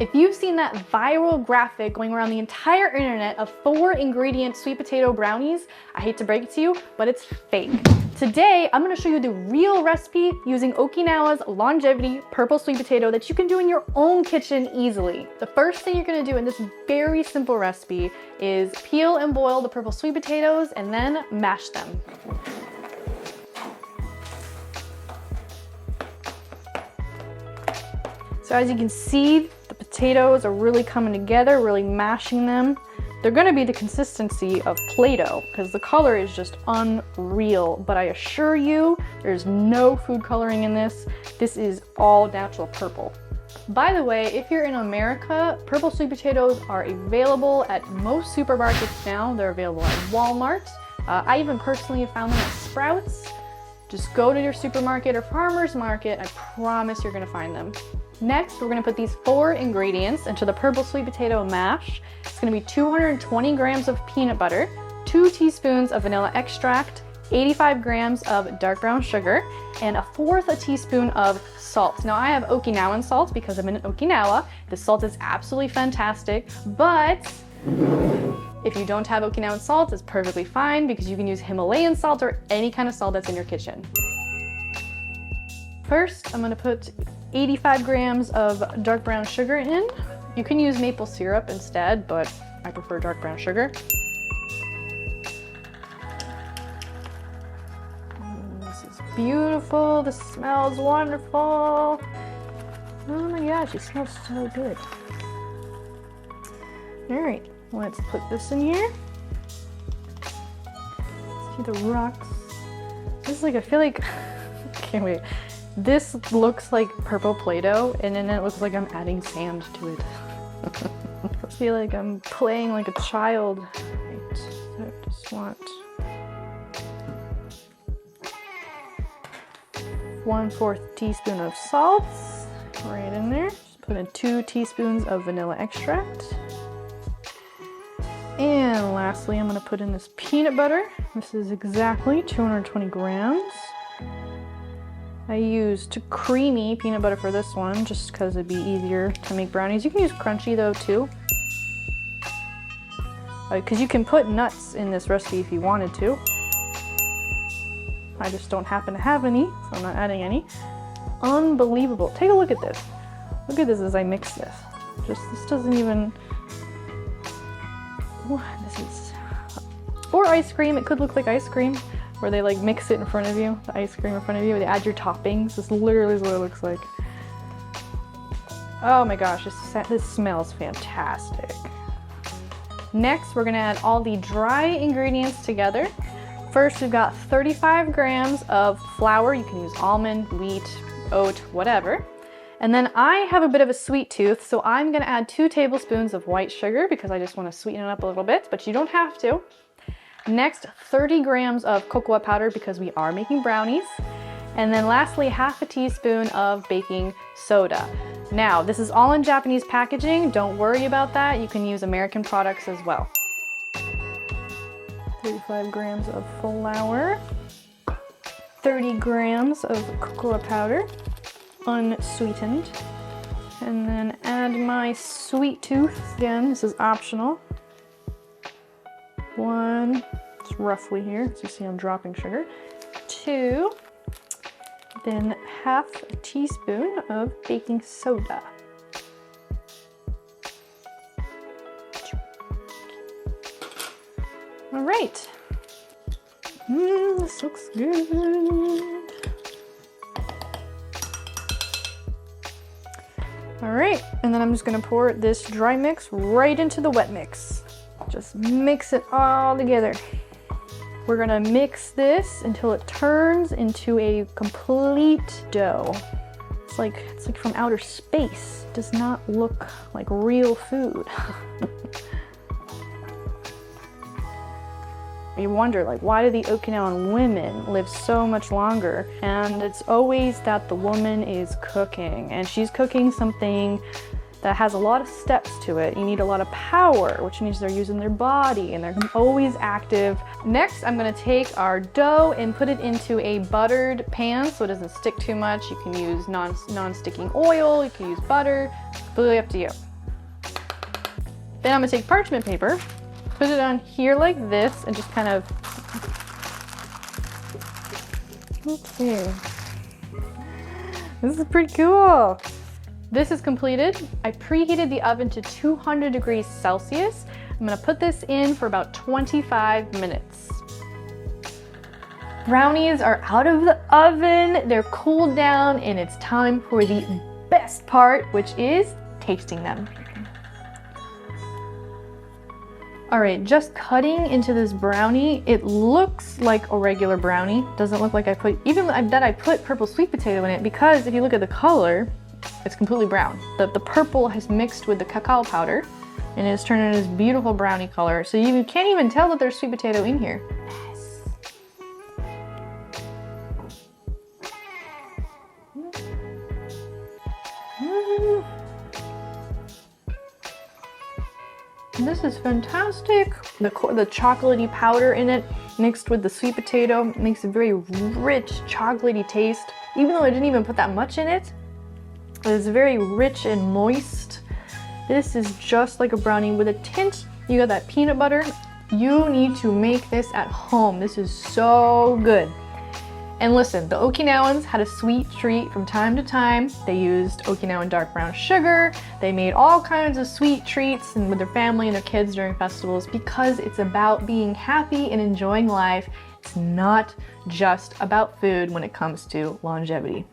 If you've seen that viral graphic going around the entire internet of 4-ingredient sweet potato brownies, I hate to break it to you, but it's fake. Today, I'm gonna show you the real recipe using Okinawa's Longevity purple sweet potato that you can do in your own kitchen easily. The first thing you're gonna do in this very simple recipe is peel and boil the purple sweet potatoes and then mash them. So as you can see, the potatoes are really coming together, really mashing them. They're gonna be the consistency of Play-Doh because the color is just unreal, but I assure you, there's no food coloring in this. This is all natural purple. By the way, if you're in America, purple sweet potatoes are available at most supermarkets now. They're available at Walmart. I even personally have found them at Sprouts. Just go to your supermarket or farmer's market. I promise you're gonna find them. Next, we're gonna put these 4 ingredients into the purple sweet potato mash. It's gonna be 220 grams of peanut butter, 2 teaspoons of vanilla extract, 85 grams of dark brown sugar, and 1/4 teaspoon of salt. Now I have Okinawan salt because I'm in Okinawa. The salt is absolutely fantastic, but if you don't have Okinawan salt, it's perfectly fine because you can use Himalayan salt or any kind of salt that's in your kitchen. First, I'm gonna put 85 grams of dark brown sugar in. You can use maple syrup instead, but I prefer dark brown sugar. This is beautiful. This smells wonderful. Oh my gosh, it smells so good. All right, let's put this in here. See the rocks. This is like, I feel like, can't wait. This looks like purple Play-Doh, and then it looks like I'm adding sand to it. I feel like I'm playing like a child. Right, so I just want 1/4 teaspoon of salt right in there. Just put in 2 teaspoons of vanilla extract. And lastly, I'm gonna put in this peanut butter. This is exactly 220 grams. I used creamy peanut butter for this one just because it'd be easier to make brownies. You can use crunchy though too. Because you can put nuts in this recipe if you wanted to. I just don't happen to have any, so I'm not adding any. Unbelievable. Take a look at this. Look at this as I mix this. This doesn't even... What this is... Or ice cream. It could look like ice cream, where they like mix it in front of you, the ice cream in front of you, where they add your toppings. This literally is what it looks like. Oh my gosh, this smells fantastic. Next, we're gonna add all the dry ingredients together. First, we've got 35 grams of flour. You can use almond, wheat, oat, whatever. And then I have a bit of a sweet tooth, so I'm gonna add 2 tablespoons of white sugar because I just wanna sweeten it up a little bit, but you don't have to. Next, 30 grams of cocoa powder because we are making brownies. And then lastly, 1/2 teaspoon of baking soda. Now, this is all in Japanese packaging. Don't worry about that. You can use American products as well. 35 grams of flour, 30 grams of cocoa powder, unsweetened. And then add my sweet tooth. Again, this is optional. 1, it's roughly here, so you see I'm dropping sugar. 2, then 1/2 teaspoon of baking soda. All right. This looks good. All right, and then I'm just gonna pour this dry mix right into the wet mix. Just mix it all together. We're gonna mix this until it turns into a complete dough. It's like from outer space. It does not look like real food. You wonder, like, why do the Okinawan women live so much longer? And it's always that the woman is cooking, and she's cooking something that has a lot of steps to it. You need a lot of power, which means they're using their body and they're always active. Next, I'm gonna take our dough and put it into a buttered pan so it doesn't stick too much. You can use non-sticking oil, you can use butter, completely up to you. Then I'm gonna take parchment paper, put it on here like this, and just kind of, okay. This is pretty cool. This is completed. I preheated the oven to 200 degrees Celsius. I'm gonna put this in for about 25 minutes. Brownies are out of the oven, they're cooled down, and it's time for the best part, which is tasting them. All right, just cutting into this brownie, it looks like a regular brownie. Doesn't look like I put purple sweet potato in it, because if you look at the color, it's completely brown. The purple has mixed with the cacao powder and it's turned into this beautiful brownie color. So you can't even tell that there's sweet potato in here. This is fantastic. The chocolatey powder in it mixed with the sweet potato makes a very rich chocolatey taste. Even though I didn't even put that much in it, it's very rich and moist. This is just like a brownie with a tint. You got that peanut butter. You need to make this at home. This is so good. And listen, the Okinawans had a sweet treat from time to time. They used Okinawan dark brown sugar. They made all kinds of sweet treats and with their family and their kids during festivals, because it's about being happy and enjoying life. It's not just about food when it comes to longevity.